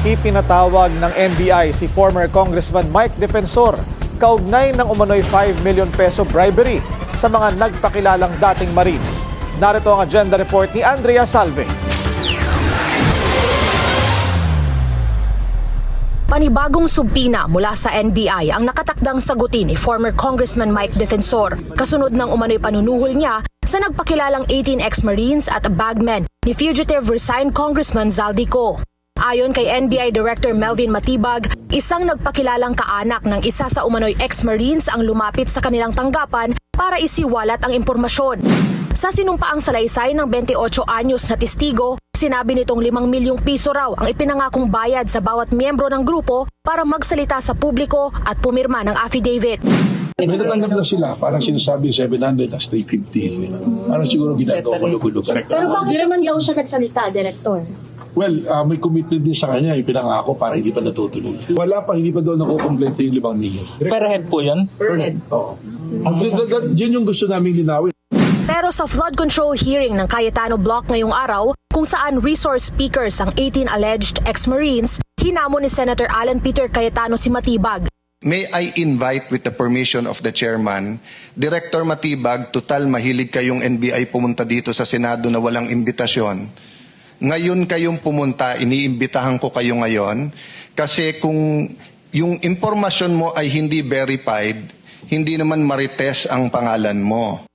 Ipinatawag ng NBI si former Congressman Mike Defensor kaugnay ng umano'y 5 million peso bribery sa mga nagpakilalang dating Marines. Narito ang agenda report ni Andrea Salve. Panibagong subpina mula sa NBI ang nakatakdang sagutin ni former Congressman Mike Defensor kasunod ng umano'y panunuhol niya sa nagpakilalang 18 ex-Marines at bagmen ni fugitive resigned Congressman Zaldico. Ayon kay NBI Director Melvin Matibag, isang nagpakilalang kaanak ng isa sa umano'y ex-Marines ang lumapit sa kanilang tanggapan para isiwalat ang impormasyon. Sa sinumpaang salaysay ng 28 anyos na testigo, sinabi nitong 5 milyong piso raw ang ipinangakong bayad sa bawat miyembro ng grupo para magsalita sa publiko at pumirma ng affidavit. May natanggap na sila, parang sinasabi 700 as 350. Parang siguro ginagawa malugulo. Pero bakit naman daw siya nagsalita, Director? Well, may commitment din sa kanya, ipinangako para hindi pa natutuloy. Wala pa, hindi pa daw nakukompleto yung 5 million. Per head po yan? Per head. Oo. Yun yung gusto namin linawin. Pero sa flood control hearing ng Cayetano Block ngayong araw, kung saan resource speakers ang 18 alleged ex-Marines, hinamon ni Senator Alan Peter Cayetano si Matibag. May I invite with the permission of the chairman, Director Matibag, total mahilig kayong NBI pumunta dito sa Senado na walang imbitasyon. Ngayon kayong pumunta, iniimbitahan ko kayo ngayon kasi kung yung impormasyon mo ay hindi verified, hindi naman marites ang pangalan mo.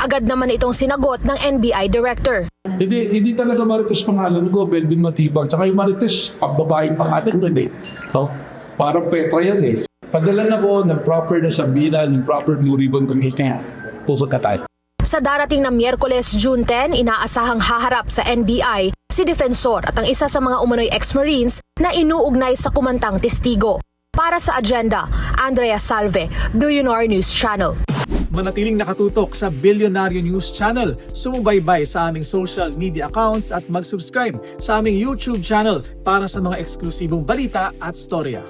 Agad naman itong sinagot ng NBI Director. Hindi talaga marites pangalan ko, Belvin Matibag. Tsaka yung marites, pagbabaeng pangalan ko, hindi. Oh. Parang Petra yan eh. Padala na ko ng proper na sabinan, ng proper Blue Ribbon Commission. Pupunta tayo. Sa darating na Miyerkules, June 10, inaasahang haharap sa NBI si Defensor at ang isa sa mga umano'y ex-Marines na inuugnay sa kumantang testigo. Para sa agenda, Andrea Salve, Billionaire News Channel. Manatiling nakatutok sa Billionaire News Channel. Sumubaybay sa aming social media accounts at mag-subscribe sa aming YouTube channel para sa mga eksklusibong balita at storya.